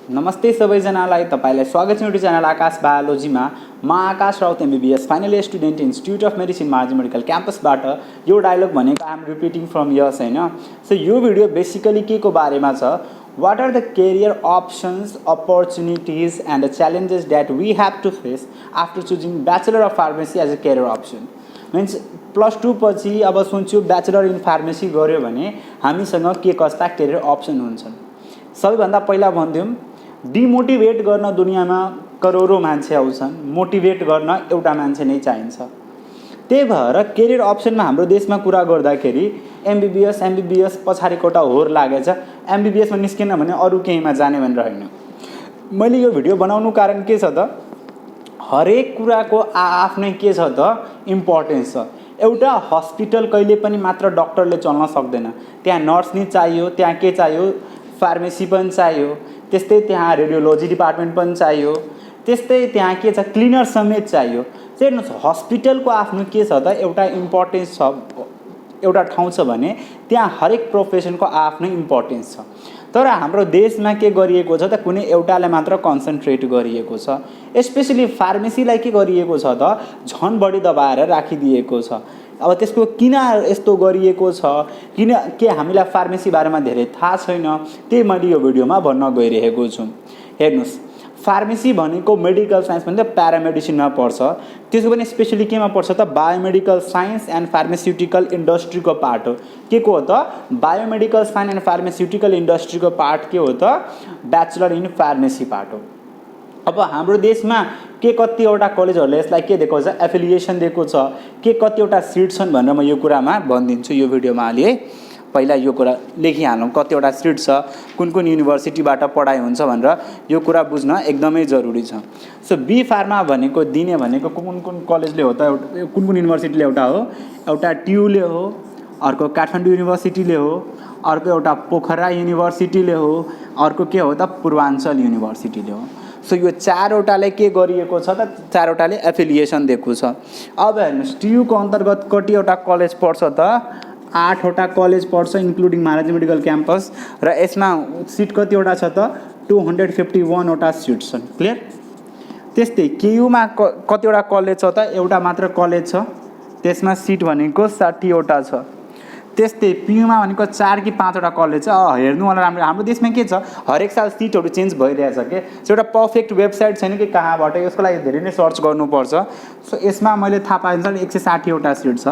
नमस्ते सबैजनालाई तपाईलाई स्वागत छ युट्युब च्यानल आकाश बायोलोजीमा। म Akash Raut MBBS final year student institute of medicine मार्जिन मेडिकल क्याम्पसबाट यो डायलग भनेको I am repeating from years हैन। सो यो भिडियो बेसिकली के को बारेमा छ, what are the career options, opportunities and the challenges that we have to face after choosing bachelor of pharmacy as a career option. Means +2 पछि अब सोच्यो bachelor in pharmacy गर्यो भने हामीसँग के कस्ता करियर अप्सन हुन्छन्। सबैभन्दा पहिला भन्दिउँ, डिमोटिभेट गर्न दुनियाँमा करोडौँ मान्छे आउँछन्, मोटिभेट गर्न एउटा मान्छे नै चाहिन्छ। त्यही भएर करियर अप्सनमा हाम्रो देशमा कुरा गर्दाखेरि एमबीबीएस पछाडिको एउटा होर लागेछ, एमबीबीएसमा निस्केन भने अरू केहीमा जाने भनेर होइन। मैले यो भिडियो बनाउनु कारण के छ त, हरेक कुराको आफ्नै के छ त इम्पोर्टेन्स छ। एउटा हस्पिटल कहिले पनि मात्र डक्टरले चल्न सक्दैन, त्यहाँ नर्स नि चाहियो, त्यहाँ के चाहियो, फार्मेसी पनि चाहियो, त्यस्तै त्यहाँ रेडियोलोजी डिपार्टमेन्ट पनि चाहियो, त्यस्तै त्यहाँ के छ क्लिनर समेत चाहियो। चाहिँ हेर्नुहोस्, हस्पिटलको आफ्नो के छ त एउटा इम्पोर्टेन्स छ, एउटा ठाउँ छ भने त्यहाँ हरेक प्रोफेसनको आफ्नै इम्पोर्टेन्स छ। तर हाम्रो देशमा के गरिएको छ त, कुनै एउटालाई मात्र कन्सन्ट्रेट गरिएको छ। स्पेसली फार्मेसीलाई के गरिएको छ त, झन् बढी दबाएर राखिदिएको छ। अब त्यसको किन यस्तो गरिएको छ, किन के हामीलाई फार्मेसी बारेमा धेरै थाहा छैन, त्यही मैले यो भिडियोमा भन्न गइरहेको छु। हेर्नुहोस्, फार्मेसी भनेको मेडिकल साइन्स भन्दा प्यारामेडिसिनमा पर्छ। त्यसको पनि स्पेसली केमा पर्छ त, बायोमेडिकल साइन्स एन्ड फार्मास्युटिकल इन्डस्ट्रीको पार्ट हो। के को हो त, बायोमेडिकल साइन्स एन्ड फार्मास्युटिकल इन्डस्ट्रीको पार्ट के हो त, ब्याचलर इन फार्मेसी पार्ट हो। अब हाम्रो देशमा के कतिवटा कलेजहरूले यसलाई के दिएको छ, एफिलिएसन दिएको छ, के कतिवटा सिट छन् भनेर म यो कुरामा भनिदिन्छु यो भिडियोमा। अलि है पहिला यो कुरा लेखिहालौँ, कतिवटा सिट छ, कुन कुन युनिभर्सिटीबाट पढाइ हुन्छ भनेर यो कुरा बुझ्न एकदमै जरुरी छ। सो बी फार्मा भनेको दिने भनेको कुन कुन कलेजले हो त, कुन कुन युनिभर्सिटीले एउटा हो, एउटा ट्युले हो, अर्को काठमाडौँ युनिभर्सिटीले हो, अर्को एउटा पोखरा युनिभर्सिटीले हो, अर्को के हो त पूर्वाञ्चल युनिभर्सिटीले हो। सो यो चारवटाले के गरिएको छ त, चारवटाले एफिलिएसन दिएको छ। अब हेर्नुहोस्, टियुको अन्तर्गत कतिवटा कलेज पर्छ त, 8वटा कलेज पर्छ इन्क्लुडिङ महाराज मेडिकल क्याम्पस, र यसमा सिट कतिवटा छ त, 251वटा सिट छन्। क्लियर। त्यस्तै केयुमा कतिवटा कलेज छ त, एउटा मात्र कलेज छ, त्यसमा सिट भनेको 60वटा छ। त्यस्तै पियुमा भनेको 4 कि 5वटा कलेज छ। हेर्नु होला राम्रो, हाम्रो देशमा के छ, हरेक साल सिटहरू चेन्ज भइरहेछ के। सो एउटा पर्फेक्ट वेबसाइट छैन कि कहाँबाट, यसको लागि धेरै नै सर्च गर्नुपर्छ। सो यसमा मैले थाहा पाएँ 160वटा सिट छ।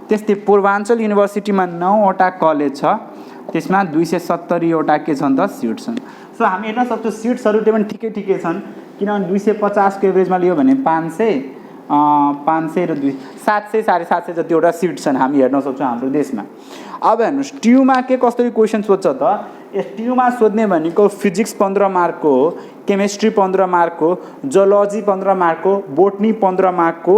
त्यस्तै पूर्वाञ्चल युनिभर्सिटीमा 9वटा कलेज छ, त्यसमा 270वटा के छन् त सिट छन्। सो हामी हेर्न सक्छौँ सिट्सहरू पनि ठिकै ठिकै छन्, किनभने 250 को एभरेजमा लियो भने 500 र 700 750 जतिवटा सिट छन् हामी हेर्न सक्छौँ हाम्रो देशमा। अब हेर्नुहोस्, ट्युमा के कस्तो क्वेसन सोध्छ त, यस ट्युमा सोध्ने भनेको फिजिक्स 15 मार्कको हो, केमिस्ट्री 15 मार्कको, जोलोजी 15 मार्कको, बोटनी 15 मार्कको,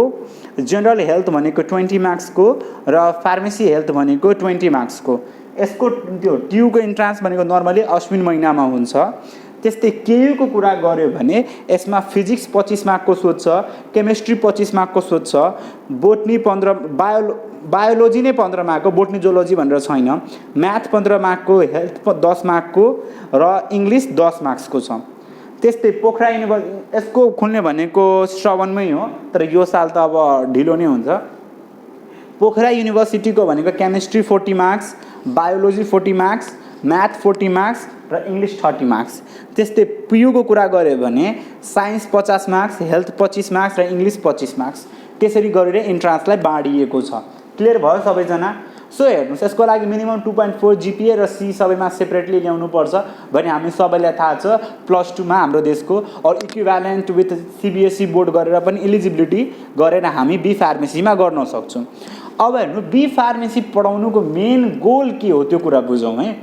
जनरल हेल्थ भनेको 20 मार्क्सको, र फार्मेसी हेल्थ भनेको 20 मार्क्सको। यसको त्यो ट्युको इन्ट्रान्स भनेको नर्मली अश्विन महिनामा हुन्छ। त्यस्तै केयुको कुरा गर्यो भने यसमा फिजिक्स 25 मार्कको सोध्छ, केमिस्ट्री 25 मार्कको सोध्छ, बोटनी 15, बायोलोजी नै 15 मार्कको, बोटनी जोलोजी भनेर छैन, म्याथ 15 मार्कको, हेल्थ 10 मार्कको, र इङ्ग्लिस 10 मार्क्सको छ। त्यस्तै पोखरा युनिभर्सिटी यसको खुल्ने भनेको श्रावणमै हो, तर यो साल त अब ढिलो नै हुन्छ। पोखरा युनिभर्सिटीको भनेको chemistry 40 marks, biology 40 marks, math 40 marks र इङ्ग्लिस 30 मार्क्स। त्यस्तै पियुको कुरा गऱ्यो भने साइन्स 50 मार्क्स, हेल्थ 25 मार्क्स र इङ्ग्लिस 25 मार्क्स। त्यसरी गरेर इन्ट्रान्सलाई बाँडिएको छ। क्लियर भयो सबैजना। सो हेर्नुहोस्, यसको लागि मिनिमम 2.4 GPA र सी सबैमा सेपरेटली ल्याउनुपर्छ भने हामी सबैलाई थाहा छ +2मा हाम्रो देशको और इक्विभ्यालेन्ट विथ CBSE बोर्ड गरेर पनि इलिजिबिलिटी गरेर हामी बी फार्मेसीमा गर्न सक्छौँ। अब हेर्नु, बी फार्मेसी पढाउनुको मेन गोल के हो त्यो कुरा बुझौँ है।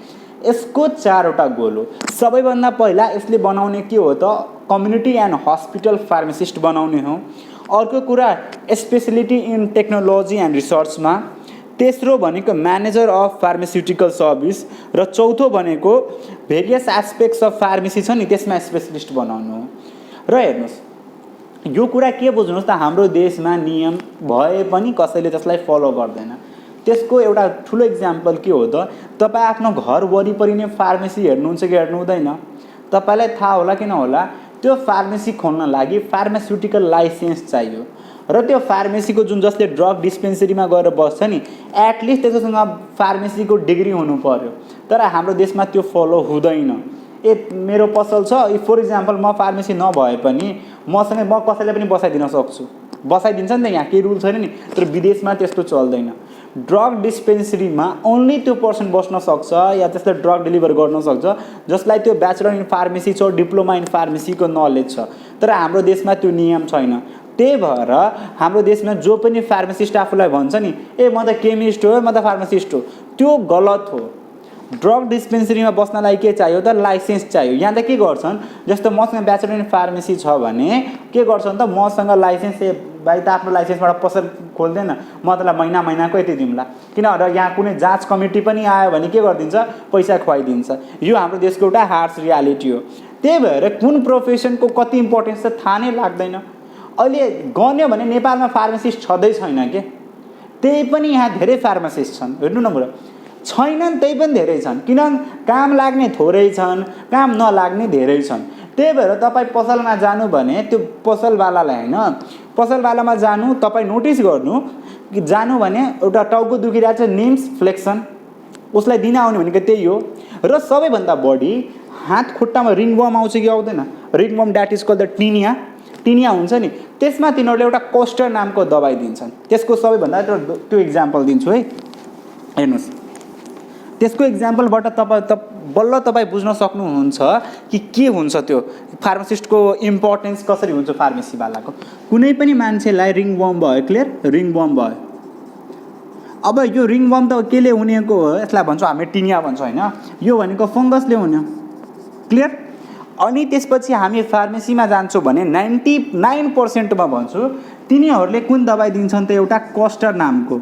यसको 4वटा गोल हो। सबैभन्दा पहिला यसले बनाउने के हो त, कम्युनिटी एन्ड हस्पिटल फार्मासिस्ट बनाउने हो। अर्को कुरा स्पेसलिटी इन टेक्नोलोजी एन्ड रिसर्चमा, तेस्रो भनेको म्यानेजर अफ फार्मास्युटिकल सर्भिस, र चौथो भनेको भेरियस एस्पेक्ट्स अफ फार्मेसी छ नि त्यसमा स्पेसलिस्ट बनाउनु हो। र हेर्नुहोस्, यो कुरा के बुझ्नुहोस् त, हाम्रो देशमा नियम भए पनि कसैले त्यसलाई फलो गर्दैन। त्यसको एउटा ठुलो इक्जाम्पल के हो त, तपाईँ आफ्नो घर वरिपरि नै फार्मेसी हेर्नुहुन्छ कि हेर्नु हुँदैन? तपाईलाई थाहा होला कि नहोला त्यो फार्मेसी खोल्न लागि फार्मास्युटिकल लाइसेन्स चाहियो र त्यो फार्मेसीको जुन जसले ड्रग डिस्पेन्सरीमा गएर बस्छ नि एटलिस्ट त्यससँग फार्मेसीको डिग्री हुनु पर्यो तर हाम्रो देशमा त्यो फलो हुँदैन मेरो पसल छ फर इक्जाम्पल म फार्मेसी नभए पनि मसँग म कसैलाई पनि बसाइदिन सक्छु बसाइदिन्छ नि त यहाँ केही रुल छैन नि तर विदेशमा त्यस्तो चल्दैन ड्रग डिस्पेन्सरीमा ओन्ली त्यो पर्सन बस्न सक्छ या त्यसलाई ड्रग डेलिभर गर्न सक्छ जसलाई त्यो ब्याचलर इन फार्मेसी छ डिप्लोमा इन फार्मेसीको नलेज छ तर हाम्रो देशमा त्यो नियम छैन त्यही भएर हाम्रो देशमा जो पनि फार्मासिस्ट आफूलाई भन्छ नि ए म त केमिस्ट हो म त फार्मासिस्ट हो त्यो गलत हो ड्रग डिस्पेन्सरीमा बस्नलाई के चाहियो त लाइसेन्स चाहियो यहाँ त के गर्छन् जस्तो मसँग ब्याचलर इन फार्मेसी छ भने के गर्छन् त मसँग लाइसेन्स भाइ त आफ्नो लाइसेन्सबाट पसल खोल्दैन म तँलाई महिनाको यति दिउँला किनभने यहाँ कुनै जाँच कमिटी पनि आयो भने के गरिदिन्छ पैसा खुवाइदिन्छ यो हाम्रो देशको एउटा हार्स रियालिटी हो त्यही भएर कुन प्रोफेसनको कति इम्पोर्टेन्स छ थाहा नै लाग्दैन अहिले गन्यो भने नेपालमा फार्मासिस्ट छँदै छैन के त्यही पनि यहाँ धेरै फार्मासिस्ट छन् हेर्नु न बुढो छैनन् त्यही पनि धेरै छन् किन काम लाग्ने थोरै छन् काम नलाग्ने धेरै छन् त्यही भएर तपाईँ पसलमा जानु भने त्यो पसलवालालाई होइन पसलवालामा जानु तपाईँ नोटिस गर्नु कि जानु भने एउटा टाउको दुखिरहेको छ निम्स फ्लेक्सन उसलाई दिन आउने भनेको त्यही हो र सबैभन्दा बढी हात खुट्टामा रिङवर्म आउँछ कि आउँदैन ringworm that is called the tinea हुन्छ नि त्यसमा तिनीहरूले एउटा कोस्टर नामको दबाई दिन्छन् त्यसको सबैभन्दा त्यो इक्जाम्पल दिन्छु है हेर्नुहोस् त्यसको इक्जाम्पलबाट बल्ल तपाईँ बुझ्न सक्नुहुन्छ कि के हुन्छ त्यो फार्मासिस्टको इम्पोर्टेन्स कसरी हुन्छ फार्मेसीवालाको कुनै पनि मान्छेलाई रिङवर्म भयो क्लियर रिङवर्म भयो अब यो रिङवर्म त केले हुनेको हो यसलाई भन्छौँ हामी टिनिया भन्छौँ होइन यो भनेको फङ्गसले हुने क्लियर अनि त्यसपछि हामी फार्मेसीमा जान्छौँ भने 99% मा भन्छु तिनीहरूले कुन दबाई दिन्छन् त एउटा कोस्टर नामको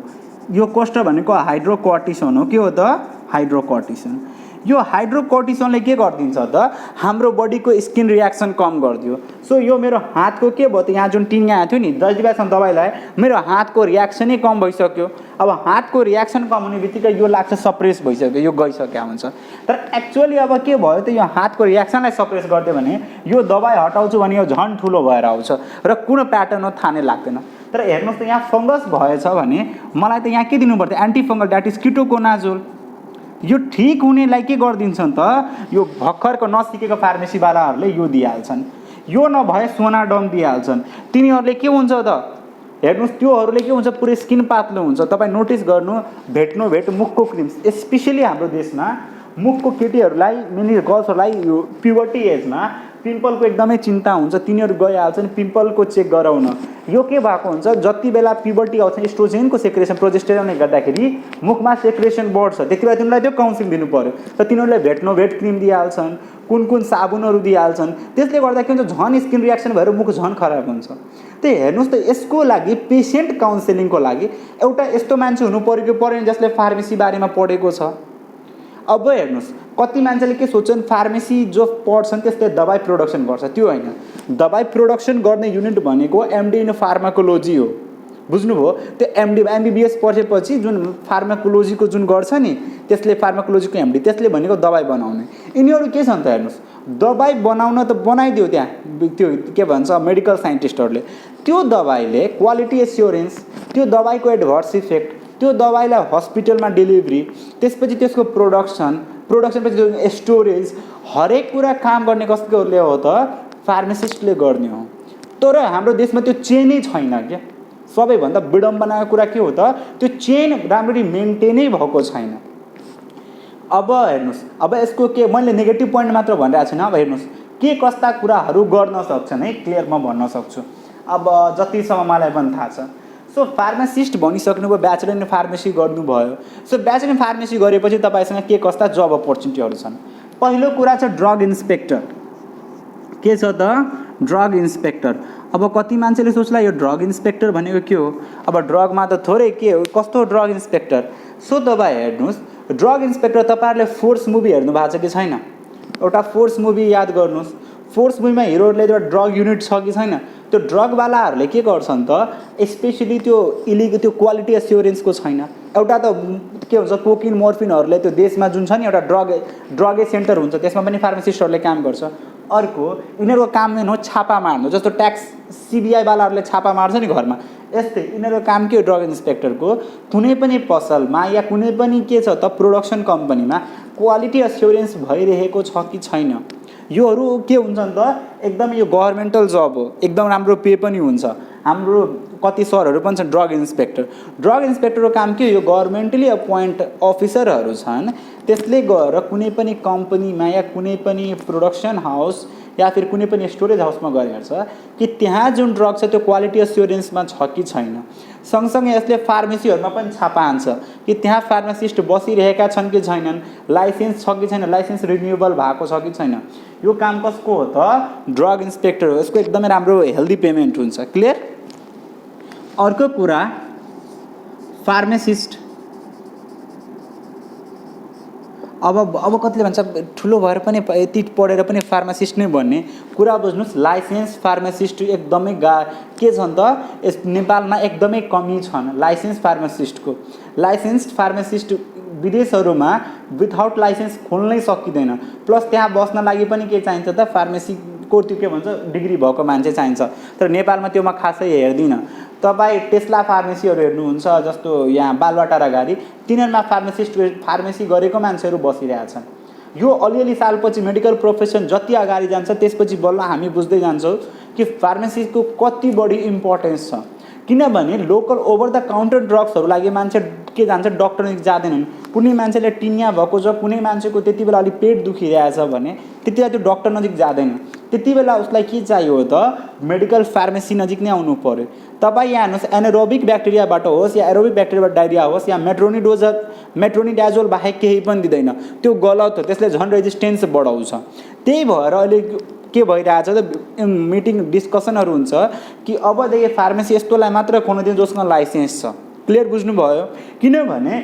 यो कोस्टर भनेको हाइड्रोकोर्टिसोन हो के हो त हाइड्रोकोर्टिसोन यो हाइड्रोकोर्टिसोनले के गरिदिन्छ त हाम्रो बडीको स्किन रियाक्सन कम गरिदियो सो यो मेरो हातको के भयो त यहाँ जुन टिनिया आएको थियो नि जतिबेलासम्म दबाई लगाए मेरो हातको रियाक्सनै कम भइसक्यो अब हातको रियाक्सन कम हुने बित्तिकै यो लाग्छ सप्रेस भइसक्यो यो गइसक्यो हुन्छ तर एक्चुअली अब के भयो त यो हातको रियाक्सनलाई सप्रेस गरिदियो भने यो दबाई हटाउँछु भने यो झन् ठुलो भएर आउँछ र कुन प्याटर्न हो थाहा नै लाग्दैन तर हेर्नुहोस् त यहाँ फङ्गस भएछ भने मलाई त यहाँ के दिनु पर्थ्यो एन्टिफङ्गल द्याट इज किटोकोनाजोल यो ठिक हुनेलाई के गरिदिन्छन् त यो भर्खरको नसिकेको फार्मेसीवालाहरूले यो दिइहाल्छन् यो नभए सोनाडम दिइहाल्छन् तिनीहरूले के हुन्छ त हेर्नुहोस् त्योहरूले के हुन्छ पुरै स्किन पातलो हुन्छ तपाईँ नोटिस गर्नु भेट मुखको क्रिम्स स्पेसली हाम्रो देशमा मुखको केटीहरूलाई मेनली गर्ल्सहरूलाई यो प्युबर्टी एजमा पिम्पलको एकदमै चिन्ता हुन्छ तिनीहरू गइहाल्छन् पिम्पलको चेक गराउन यो के भएको हुन्छ जति बेला प्युबर्टी आउँछ एस्ट्रोजेनको सेक्रेसन प्रोजेस्टेरोनले गर्दाखेरि मुखमा सेक्रेसन बढ्छ त्यति बेला तिनीहरूलाई त्यो काउन्सिलिङ दिनु पर्यो र तिनीहरूले भेट क्रिम दिइहाल्छन् कुन साबुनहरू दिइहाल्छन् त्यसले गर्दा के हुन्छ झन् स्किन रियाक्सन भएर मुख झन् खराब हुन्छ त्यही हेर्नुहोस् त यसको लागि पेसेन्ट काउन्सिलिङको लागि एउटा यस्तो मान्छे हुनु पर्यो कि परेन जसले फार्मेसी बारेमा पढेको छ अब हेर्नुहोस् कति मान्छेले के सोच्छन् फार्मेसी जो पढ्छन् त्यसले दबाई प्रोडक्सन गर्छ त्यो होइन दबाई प्रोडक्सन गर्ने युनिट भनेको एमडी इन फार्माकोलोजी हो बुझ्नुभयो त्यो एमबीबीएस पढेपछि जुन फार्माकोलोजीको जुन गर्छ नि त्यसले फार्माकोलोजीको एमडी त्यसले भनेको दबाई बनाउने यिनीहरू के छन् त हेर्नुहोस् दबाई बनाउन त बनाइदियो त्यहाँ त्यो के भन्छ मेडिकल साइन्टिस्टहरूले त्यो दबाईले क्वालिटी एस्योरेन्स त्यो दबाईको एडभर्स इफेक्ट त्यो दबाईलाई हस्पिटलमा डेलिभरी त्यसपछि त्यसको प्रोडक्सनपछि स्टोरेज हरेक कुरा काम गर्ने कसले हो त फार्मासिस्टले गर्ने हो तर हाम्रो देशमा त्यो चेनै छैन क्या सबैभन्दा विडम्बनाको कुरा के हो त त्यो चेन राम्ररी मेन्टेनै भएको छैन अब हेर्नुहोस् अब यसको के मैले नेगेटिभ पोइन्ट मात्र भनिरहेको छैन अब हेर्नुहोस् के कस्ता कुराहरू गर्न सक्छन् है क्लियर म भन्न सक्छु अब जतिसम्म मलाई पनि थाहा छ सो फार्मासिस्ट भनिसक्नुभयो ब्याचलर इन फार्मेसी गर्नुभयो सो ब्याचलर इन फार्मेसी गरेपछि तपाईँसँग के कस्ता जब अपर्च्युनिटीहरू छन् पहिलो कुरा छ ड्रग इन्सपेक्टर के छ त ड्रग इन्सपेक्टर अब कति मान्छेले सोच्ला यो ड्रग इन्सपेक्टर भनेको के हो अब ड्रगमा त थोरै के हो कस्तो ड्रग इन्सपेक्टर सो तपाईँ हेर्नुहोस् ड्रग इन्सपेक्टर तपाईँहरूले फोर्स मुभी हेर्नु भएको छ कि छैन एउटा फोर्स मुभी याद गर्नुहोस् फोर्स मुभीमा हिरोहरूले एउटा ड्रग युनिट छ कि छैन त्यो ड्रगवालाहरूले के गर्छन् त स्पेसली त्यो त्यो क्वालिटी एस्योरेन्सको छैन एउटा त के हुन्छ कोकिन मोर्फिनहरूले त्यो देशमा जुन छ नि एउटा ड्रगे सेन्टर हुन्छ त्यसमा पनि फार्मासिस्टहरूले काम गर्छ। अर्को यिनीहरूको काम नै हो छापा मार्नु, जस्तो ट्याक्स सिबिआई वालाहरूले छापा मार्छ नि घरमा, यस्तै यिनीहरूको काम के हो ड्रग इन्सपेक्टरको, कुनै पनि पसलमा या कुनै पनि के छ त प्रोडक्सन कम्पनीमा क्वालिटी एस्योरेन्स भइरहेको छ कि छैन। योहरू के हुन्छ नि त एकदम यो गभर्मेन्टल जब हो, एकदम राम्रो पे पनि हुन्छ। हाम्रो कति सरहरू पनि छन् ड्रग इन्सपेक्टरको काम के हो, यो गभर्मेन्टली अपोइन्ट अफिसरहरू छन्, त्यसले गएर कुनै पनि कम्पनीमा या कुनै पनि प्रोडक्सन हाउस या फिर कुनै पनि स्टोरेज हाउसमा गएर हेर्छ कि त्यहाँ जुन ड्रग छ त्यो क्वालिटी एस्योरेन्समा छ कि छैन। सँगसँगै यसले फार्मेसीहरूमा पनि छापा हान्छ कि त्यहाँ फार्मासिस्ट बसिरहेका छन् कि छैनन्, लाइसेन्स छ कि छैन, लाइसेन्स रिन्युएबल भएको छ कि छैन। यो काम कसको हो त, ड्रग इन्सपेक्टर हो। यसको एकदमै राम्रो हेल्दी पेमेन्ट हुन्छ। क्लियर। अर्को कुरा फार्मासिस्ट, अब कतिले भन्छ ठुलो भएर पनि यति पढेर पनि फार्मासिस्ट नै भन्ने कुरा बुझ्नुहोस्। लाइसेन्स फार्मासिस्ट एकदमै के छन् त यस नेपालमा एकदमै कमी छन् लाइसेन्स फार्मासिस्टको। लाइसेन्स फार्मासिस्ट विदेशहरूमा विदाउट लाइसेन्स खोल्नै सकिँदैन। प्लस त्यहाँ बस्न लागि पनि के चाहिन्छ त फार्मेसीको त्यो के भन्छ डिग्री भएको मान्छे चाहिन्छ। तर नेपालमा त्यो म खासै हेर्दिनँ। तपाईँ टेस्ला फार्मेसीहरू हेर्नुहुन्छ, जस्तो यहाँ बालुवाटारा गाडी, तिनीहरूमा फार्मेसी गरेको मान्छेहरू बसिरहेछन्। यो अलिअलि सालपछि मेडिकल प्रोफेसन जति अगाडि जान्छ त्यसपछि बल्ल हामी बुझ्दै जान्छौँ कि फार्मेसीको कति बढी इम्पोर्टेन्स छ। किनभने लोकल ओभर द काउन्टर ड्रग्सहरू लागि मान्छे के जान्छ, डक्टर नजिक जाँदैनन्। कुनै मान्छेले टिनिया भएको छ, कुनै मान्छेको त्यति बेला अलिक पेट दुखिरहेछ भने त्यति बेला त्यो डक्टर नजिक जाँदैन। त्यति बेला उसलाई के चाहियो त मेडिकल फार्मेसी नजिक नै आउनु पर्यो। तपाईँ यहाँ हेर्नुहोस्, एनारोबिक ब्याक्टेरियाबाट होस् या एरोबिक ब्याक्टेरियाबाट डायरिया होस् या मेट्रोनिडाजोल बाहेक केही पनि दिँदैन, त्यो गलत हो। त्यसले झन् रेजिस्टेन्स बढाउँछ। त्यही भएर अहिले के भइरहेछ त मिटिङ डिस्कसनहरू हुन्छ कि अबदेखि फार्मेसी यस्तोलाई मात्र खोल्न दिनु जसको लाइसेन्स छ। क्लियर बुझ्नुभयो। किनभने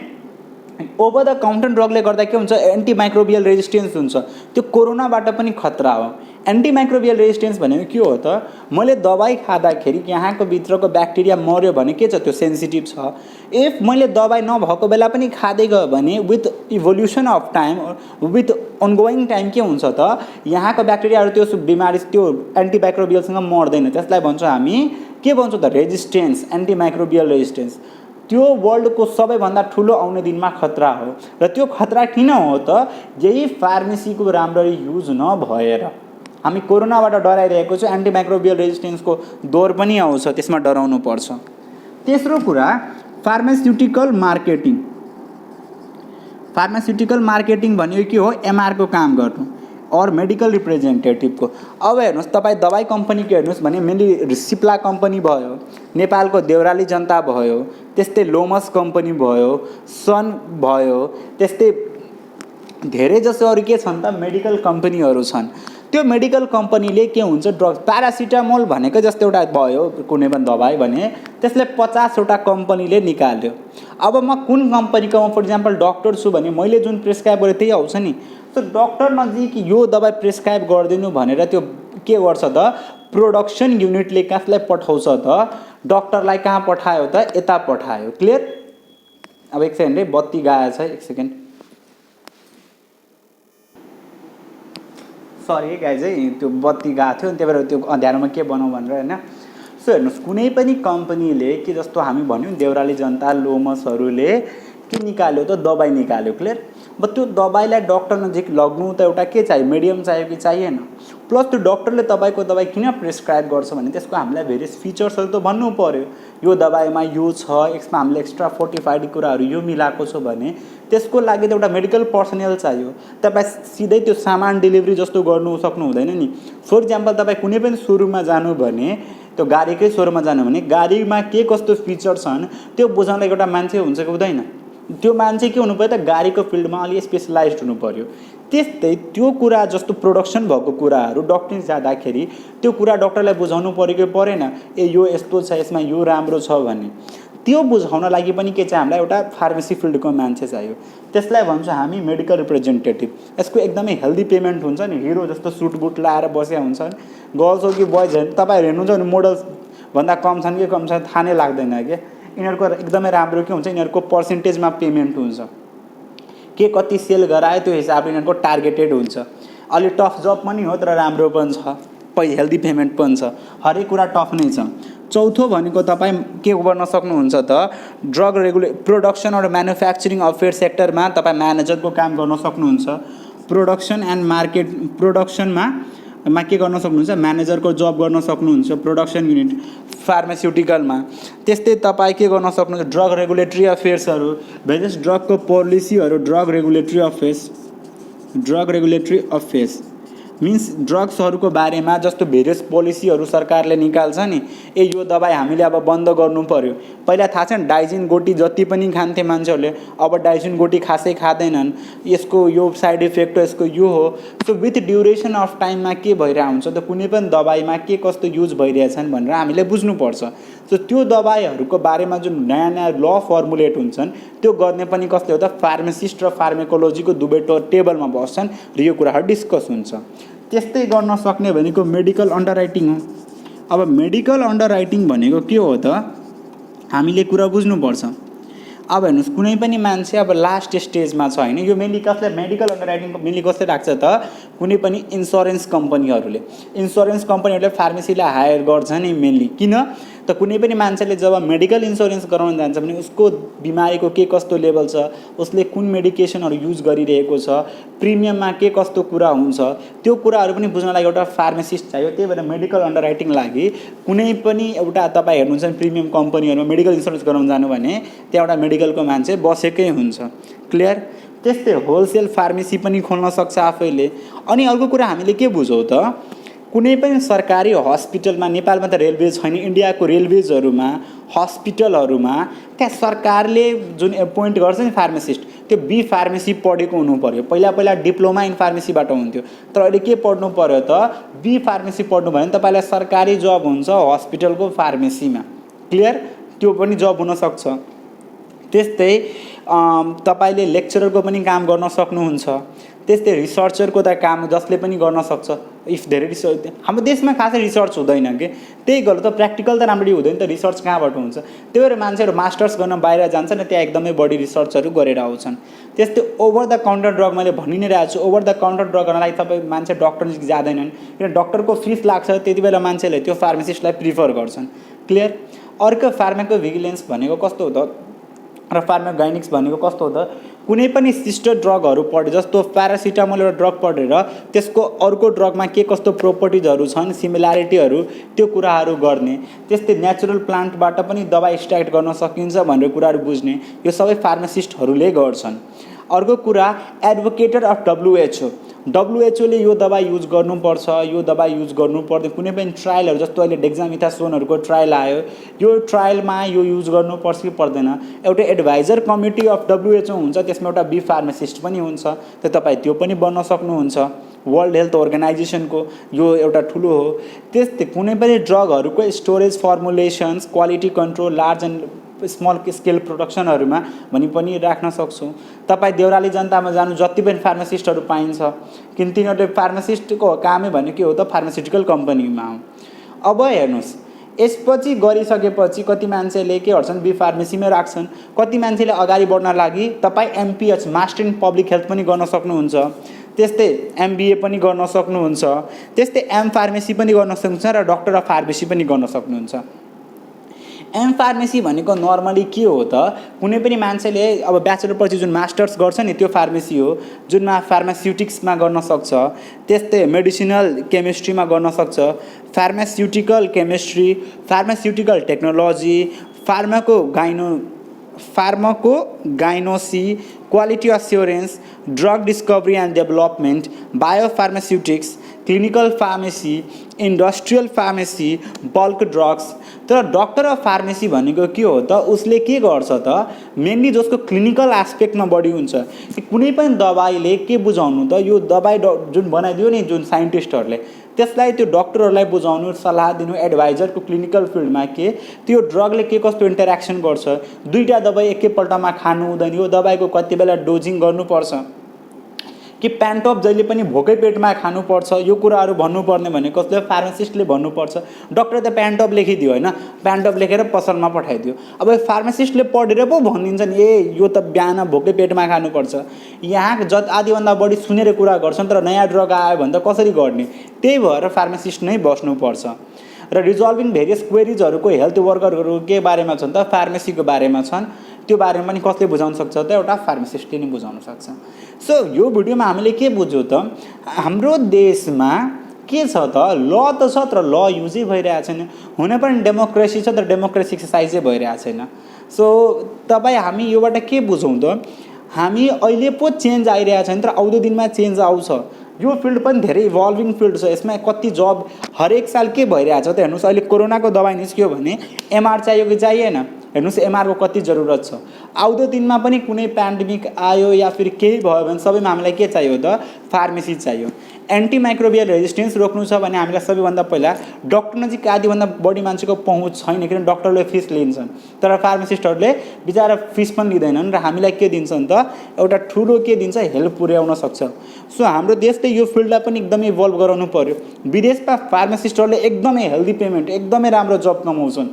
ओभर द काउन्टर ड्रगले गर्दा के हुन्छ, एन्टिमाइक्रोबियल रेजिस्टेन्स हुन्छ। त्यो कोरोनाबाट पनि खतरा हो। एन्टिमाइक्रोबियल रेजिस्टेन्स भनेको के हो त, मैले दबाई खाँदाखेरि यहाँको भित्रको ब्याक्टेरिया मर्यो भने के छ, त्यो सेन्सिटिभ छ। इफ मैले दबाई नभएको बेला पनि खाँदै गयो भने with evolution of time, with ongoing time के हुन्छ त यहाँको ब्याक्टेरियाहरू त्यो बिमारी त्यो एन्टिमाइक्रोबियलसँग मर्दैन। त्यसलाई भन्छौँ हामी के भन्छौँ त रेजिस्टेन्स, एन्टिमाइक्रोबियल रेजिस्टेन्स। त्यो वर्ल्डको सबैभन्दा ठुलो आउने दिनमा खतरा हो। र त्यो खतरा किन हो त, यही फार्मेसीको राम्ररी युज नभएर। हामी कोरोनाबाट डराइरहेको छौँ, एन्टिमाइक्रोबियल रेजिस्टेन्सको दौर पनि आउँछ, त्यसमा डराउनु पर्छ। तेस्रो कुरा फार्मास्युटिकल मार्केटिङ। फार्मास्युटिकल मार्केटिङ भनेको के हो, एमआरको काम गर्नु और मेडिकल रिप्रेजेन्टेटिभको। अब हेर्नुहोस्, तपाईँ दबाई कम्पनीको हेर्नुहोस् भने मेनली सिप्ला कम्पनी भयो, नेपालको देउराली जनता भयो, त्यस्तै लोमस कम्पनी भयो, सन भयो, त्यस्तै धेरै जसो अरू के छन् त मेडिकल कम्पनीहरू छन्। त्यो मेडिकल कम्पनीले के हुन्छ, ड्रग्स प्यारासिटामोल भनेको जस्तो एउटा भयो कुनै पनि दबाई भने त्यसले 50वटा कम्पनीले निकाल्यो। अब म कुन कम्पनीको फर इक्जाम्पल डक्टर छु भने मैले जुन प्रेस्क्राइब गरेँ त्यही आउँछ नि। त्यो डक्टर नजिक यो दबाई प्रेस्क्राइब गरिदिनु भनेर त्यो के गर्छ त प्रोडक्सन युनिटले कसलाई पठाउँछ त, डक्टरलाई कहाँ पठायो त, यता पठायो। क्लियर। अब एक सेकेन्ड है, बत्ती गएको छ, एक सेकेन्ड, सरी गाइज है, त्यो बत्ती गएको थियो त्यही भएर त्यो अँध्यारोमा के बनाउँ भनेर होइन। सो हेर्नुहोस्, कुनै पनि कम्पनीले के जस्तो हामी भन्यौँ देउराली जनता लोमसहरूले के निकाल्यो त दबाई निकाल्यो। क्लियर। बट त्यो दबाईलाई डक्टर नजिक लग्नु त एउटा के चाहियो, मिडियम चाहियो कि चाहिएन। प्लस त्यो डक्टरले तपाईँको दबाई किन प्रेस्क्राइब गर्छ भने त्यसको हामीलाई भेरियस फिचर्सहरू त भन्नु पऱ्यो। यो दबाईमा यो छ, यसमा हामीले एक्स्ट्रा फोर्टिफाइड कुराहरू यो मिलाएको छ भने त्यसको लागि त एउटा मेडिकल पर्सनल चाहियो। तपाईँ सिधै त्यो सामान डेलिभरी जस्तो गर्नु सक्नु हुँदैन नि। फर इक्जाम्पल तपाईँ कुनै पनि सोरुममा जानु भने, त्यो गाडीकै सोरुममा जानु भने गाडीमा के कस्तो फिचर छन् त्यो बुझाउन एउटा मान्छे हुन्छ कि हुँदैन। त्यो मान्छे के हुनु पऱ्यो त गाडीको फिल्डमा अलि स्पेसलाइज्ड हुनु पऱ्यो। त्यस्तै त्यो कुरा जस्तो प्रोडक्सन भएको कुराहरू डक्टर जाँदाखेरि त्यो कुरा डक्टरलाई बुझाउनु पऱ्यो कि परेन, ए यो यस्तो छ, यसमा यो राम्रो छ भन्ने। त्यो बुझाउन लागि पनि के चाहिँ हामीलाई एउटा फार्मेसी फिल्डको मान्छे चाहियो। त्यसलाई भन्छ हामी मेडिकल रिप्रेजेन्टेटिभ। यसको एकदमै हेल्दी पेमेन्ट हुन्छ नि, हिरो जस्तो सुट बुट लाएर बसेका हुन्छन्, गर्ल्स हो कि बोइज, तपाईँहरू हेर्नुहुन्छ भने मोडल्स भन्दा कम छन् कि कम छन् थाहा नै लाग्दैन कि। यिनीहरूको एकदमै राम्रो के हुन्छ, यिनीहरूको पर्सेन्टेजमा पेमेन्ट हुन्छ, के कति सेल गरायो त्यो हिसाबले यिनीहरूको टार्गेटेड हुन्छ। अलि टफ जब पनि हो तर राम्रो पनि छ, हेल्दी पेमेन्ट पनि छ, हरेक कुरा टफ नै छ। चौथो भनेको तपाईँ के गर्न सक्नुहुन्छ त ड्रग प्रोडक्सन र म्यानुफ्याक्चरिङ अफेयर सेक्टरमा तपाईँ म्यानेजरको काम गर्न सक्नुहुन्छ। प्रोडक्सन एन्ड मार्केट प्रोडक्सनमा के गर्न सक्नुहुन्छ, म्यानेजरको जब गर्न सक्नुहुन्छ प्रोडक्सन युनिट फार्मास्युटिकलमा। त्यस्तै तपाईँ के गर्न सक्नुहुन्छ, ड्रग रेगुलेटरी अफेयर्सहरू, भेरियस ड्रगको पोलिसीहरू, ड्रग रेगुलेटरी अफेयर्स मिन्स ड्रग्सहरूको बारेमा जस्तो भेरियस पोलिसीहरू सरकारले निकाल्छ नि, यो दबाई हामीले अब बन्द गर्नु पर्यो। पहिला थाहा छ नि डाइजिन गोटी जति पनि खान्थे मान्छेहरूले, अब डाइजिन गोटी खासै खाँदैनन्, यसको यो साइड इफेक्ट हो, यसको यो हो। सो विथ ड्युरेसन अफ टाइममा के भइरहेको हुन्छ त कुनै पनि दबाईमा के कस्तो युज भइरहेछन् भनेर हामीले बुझ्नुपर्छ। सो त्यो दबाईहरूको बारेमा जुन नयाँ नयाँ ल फर्मुलेट हुन्छन् त्यो गर्ने पनि कसले हो त फार्मासिस्ट र फार्माकोलोजीको दुवै टेबलमा बस्छन् र यो कुराहरू डिस्कस हुन्छ। त्यस्तै गर्न सक्ने भनेको मेडिकल अन्डरराइटिङ हो। अब मेडिकल अन्डरराइटिङ भनेको के हो त हामीले कुरा बुझ्नुपर्छ। अब हेर्नुहोस् कुनै पनि मान्छे अब लास्ट स्टेजमा छ होइन, यो मेनली कसले मेडिकल अन्डरराइटिङ मेनली कसले राख्छ त कुनै पनि इन्सुरेन्स कम्पनीहरूले फार्मेसीलाई हायर गर्छ नि मेनली। किन त कुनै पनि मान्छेले जब मेडिकल इन्सुरेन्स गराउन जान्छ भने उसको बिमारीको के कस्तो लेभल छ, उसले कुन मेडिकेसनहरू युज गरिरहेको छ, प्रिमियममा के कस्तो कुरा हुन्छ, त्यो कुराहरू पनि बुझ्नलाई एउटा फार्मासिस्ट चाहियो। त्यही भएर मेडिकल अन्डरराइटिङ लागि कुनै पनि एउटा तपाईँ हेर्नुहुन्छ प्रिमियम कम्पनीहरूमा मेडिकल इन्सुरेन्स गराउन जानु भने त्यहाँ एउटा मेडिकलको मान्छे बसेकै हुन्छ। क्लियर? त्यस्तै होलसेल फार्मेसी पनि खोल्न सक्छ आफैले। अनि अर्को कुरा हामीले के बुझौँ त कुनै पनि सरकारी हस्पिटलमा, नेपालमा त रेलवे छैन, इन्डियाको रेलवेजहरूमा हस्पिटलहरूमा त्यहाँ सरकारले जुन एपोइन्ट गर्छ नि फार्मासिस्ट, त्यो बी फार्मेसी पढेको हुनु पर्यो। पहिला डिप्लोमा इन फार्मेसीबाट हुन्थ्यो, तर अहिले के पढ्नु पर्यो त बी फार्मेसी पढ्नु भयो भने तपाईँलाई सरकारी जब हुन्छ हस्पिटलको फार्मेसीमा। क्लियर? त्यो पनि जब हुनसक्छ। त्यस्तै तपाईँले लेक्चररको पनि काम गर्न सक्नुहुन्छ। त्यस्तै रिसर्चरको त काम जसले पनि गर्न सक्छ। इफ धेरै रिसर्च हाम्रो देशमा खासै रिसर्च हुँदैन कि, त्यही गर्दा त प्र्याक्टिकल त राम्ररी हुँदैन त रिसर्च कहाँबाट हुन्छ। त्यही भएर मान्छेहरू मास्टर्स गर्न बाहिर जान्छन् र त्यहाँ एकदमै बढी रिसर्चहरू गरेर आउँछन्। त्यस्तै ओभर द काउन्टर ड्रग मैले भनि नै रहेको छु, ओभर द काउन्टर ड्रग गर्नलाई तपाईँ मान्छे डक्टर जाँदैनन्, किन डक्टरको फिस लाग्छ, त्यति बेला मान्छेले त्यो फार्मासिस्टलाई प्रिफर गर्छन्। क्लियर? अर्को फार्माकोभिजिलेन्स भनेको कस्तो हो त र फार्मागाइनिक्स भनेको कस्तो हो त कुनै पनि सिस्टर ड्रगहरू पढे जस्तो प्यारासिटामोल एउटा ड्रग पढेर त्यसको अर्को ड्रगमा के कस्तो प्रोपर्टिजहरू छन्, सिमिल्यारिटीहरू, त्यो कुराहरू गर्ने। त्यस्तै नेचुरल प्लान्टबाट पनि दबाई एक्सट्र्याक्ट गर्न सकिन्छ भनेर कुराहरू बुझ्ने, यो सबै फार्मासिस्टहरूले गर्छन्। अर्को कुरा एडभोकेटर अफ डब्लुएचओले यो दबाई युज गर्नुपर्छ, यो दबाई युज गर्नु पर्दैन। कुनै पनि ट्रायलहरू जस्तो अहिले डेक्जामिथासोनहरूको ट्रायल आयो, यो ट्रायलमा यो युज गर्नुपर्छ कि पर्दैन, एउटा एडभाइजर कमिटी अफ डब्लुएचओ हुन्छ, त्यसमा एउटा बी फार्मासिस्ट पनि हुन्छ, त तपाईँ त्यो पनि बन्न सक्नुहुन्छ। वर्ल्ड हेल्थ अर्गनाइजेसनको यो एउटा ठुलो हो। त्यस्तै कुनै पनि ड्रगहरूको storage formulations, quality control, large and small scale प्रोडक्सनहरूमा भनी पनि राख्न सक्छौँ। तपाईँ देउराली जनतामा जानु जति पनि फार्मासिस्टहरू पाइन्छ, किन तिनीहरूले फार्मासिस्टको कामै भने के हो त फार्मास्युटिकल कम्पनीमा हो। अब हेर्नुहोस् यसपछि गरिसकेपछि कति मान्छेले के गर्छन् बी फार्मेसीमै राख्छन्, कति मान्छेले अगाडि बढ्न लागि तपाईँ एमपिएच मास्टर इन पब्लिक हेल्थ पनि गर्न सक्नुहुन्छ। त्यस्तै एमबिए पनि गर्न सक्नुहुन्छ। त्यस्तै एम फार्मेसी पनि गर्न सक्नुहुन्छ र डक्टर अफ फार्मेसी पनि गर्न सक्नुहुन्छ। एम फार्मेसी भनेको नर्मली के हो त कुनै पनि मान्छेले अब ब्याचलर पछि जुन मास्टर्स गर्छ नि त्यो फार्मेसी हो, जुनमा फार्मास्युटिक्समा गर्न सक्छ। त्यस्तै मेडिसिनल केमिस्ट्रीमा गर्न सक्छ, pharmaceutical chemistry, pharmaceutical technology, pharmacognosy, quality assurance, drug discovery and development, biopharmaceutics, clinical pharmacy, industrial pharmacy, bulk drugs. तर डक्टर अफ फार्मेसी भनेको के हो त उसले के गर्छ त मेनली जसको क्लिनिकल एस्पेक्टमा बढी हुन्छ। कुनै पनि दबाईले के बुझाउनु त यो दबाई जुन बनाइदियो नि जुन साइन्टिस्टहरूले त्यसलाई त्यो डक्टरहरूलाई बुझाउनु, सल्लाह दिनु, एडभाइजरको क्लिनिकल फिल्डमा के त्यो ड्रगले के कस्तो इन्टरेक्सन गर्छ, दुईवटा दबाई एकैपल्टमा खानु हुँदैन, यो दबाईको कति बेला डोजिङ गर्नुपर्छ, कि प्यान्टप जहिले पनि भोकै पेटमा खानुपर्छ यो कुराहरू भन्नुपर्ने भनेको कसले फार्मासिस्टले भन्नुपर्छ। डक्टर त प्यान्टप लेखिदियो होइन, प्यान्टप लेखेर पसलमा पठाइदियो। अब फार्मासिस्टले पढेर पो भनिदिन्छ नि ए यो त बिहान भोकै पेटमा खानुपर्छ। यहाँ आधीभन्दा बढी सुनेर कुरा गर्छन् तर नयाँ ड्रग आयो भने त कसरी गर्ने, त्यही भएर फार्मासिस्ट नै बस्नुपर्छ। र रिजल्भिङ भेरियस क्वेरिजहरूको हेल्थ वर्करहरू के बारेमा छन् त फार्मेसीको बारेमा छन्, त्यो बारेमा पनि कसले बुझाउन सक्छ त एउटा फार्मासिस्टले नै बुझाउन सक्छ। सो यो भिडियोमा हामीले के बुझ्यौँ त हाम्रो देशमा के छ त ल त छ तर ल युजै भइरहेको छैन। हुन पनि डेमोक्रेसी छ तर डेमोक्रेसी एक्सर्साइजै भइरहेको छैन। सो तपाईँ हामी योबाट के बुझौँ त हामी अहिले पो चेन्ज आइरहेको छैन तर आउँदो दिनमा चेन्ज आउँछ। यो फिल्ड पनि धेरै इभल्भिङ फिल्ड छ, यसमा कति जब हरेक साल के भइरहेछ त हेर्नुहोस्। अहिले कोरोनाको दबाई निस्क्यो भने एमआर चाहियो कि चाहिएन, हेर्नुहोस् एमआरको कति जरुरत छ। आउँदो दिनमा पनि कुनै पेन्डेमिक आयो या फिर केही भयो भने सबैमा हामीलाई के चाहियो त फार्मेसी चाहियो। एन्टिमाइक्रोबियल रेजिस्टेन्स रोक्नु छ भने हामीलाई सबैभन्दा पहिला डक्टर नजिक आधीभन्दा बढी मान्छेको पहुँच छैन, किन डक्टरले फिस लिन्छन् तर फार्मासिस्टहरूले बिचारा फिस पनि लिँदैनन् र हामीलाई के दिन्छन् त एउटा ठुलो के दिन्छ हेल्प पुर्याउन सक्छ। सो हाम्रो देशले यो फिल्डलाई पनि एकदमै इभल्भ गराउनु पर्यो। विदेशमा फार्मासिस्टहरूले एकदमै हेल्दी पेमेन्ट एकदमै राम्रो जब कमाउँछन्,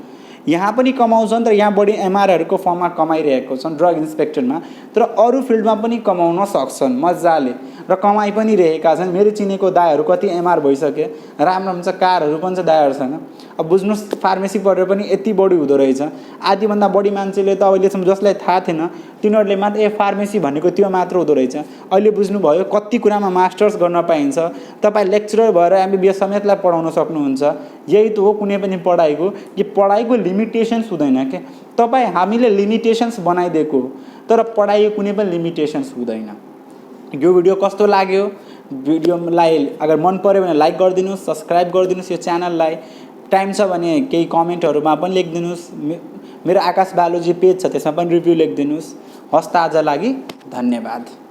यहाँ पनि कमाउँछन् तर यहाँ बढी एमआरहरूको फर्ममा कमाइरहेको छन् ड्रग इन्सपेक्टरमा, तर अरू फिल्डमा पनि कमाउन सक्छन् मजाले र कमाइ पनि रहेका छन्। मेरो चिनेको दाइहरू कति एमआर भइसके, राम्रो हुन्छ, कारहरू पनि छ, दाइहरूसँग। अब बुझ्नुहोस् फार्मेसी पढेर पनि यति बढी हुँदो रहेछ। आधीभन्दा बढी मान्छेले त अहिलेसम्म जसलाई थाहा थिएन तिनीहरूले मात्र ए फार्मेसी भनेको त्यो मात्र हुँदो रहेछ। अहिले बुझ्नुभयो कति कुरामा मास्टर्स गर्न पाइन्छ। तपाईँ लेक्चरर भएर एमबिबिएस समेतलाई पढाउन सक्नुहुन्छ। यही त हो कुनै पनि पढाइको कि पढाइको लिमिटेसन्स हुँदैन के, तपाईँ हामीले लिमिटेसन्स बनाइदिएको तर पढाइको कुनै पनि लिमिटेसन्स हुँदैन। यो भिडियो कस्तो लाग्यो, भिडियोलाई अगर मन पर्यो भने लाइक गरिदिनुहोस्, सब्सक्राइब गरिदिनुहोस् यो च्यानललाई। टाइम छ भने केही कमेन्टहरूमा पनि लेखिदिनुहोस्। मेरो आकाश बायोलोजी पेज छ त्यसमा पनि रिभ्यू लेखिदिनुहोस्। हस्त आजका लागि धन्यवाद।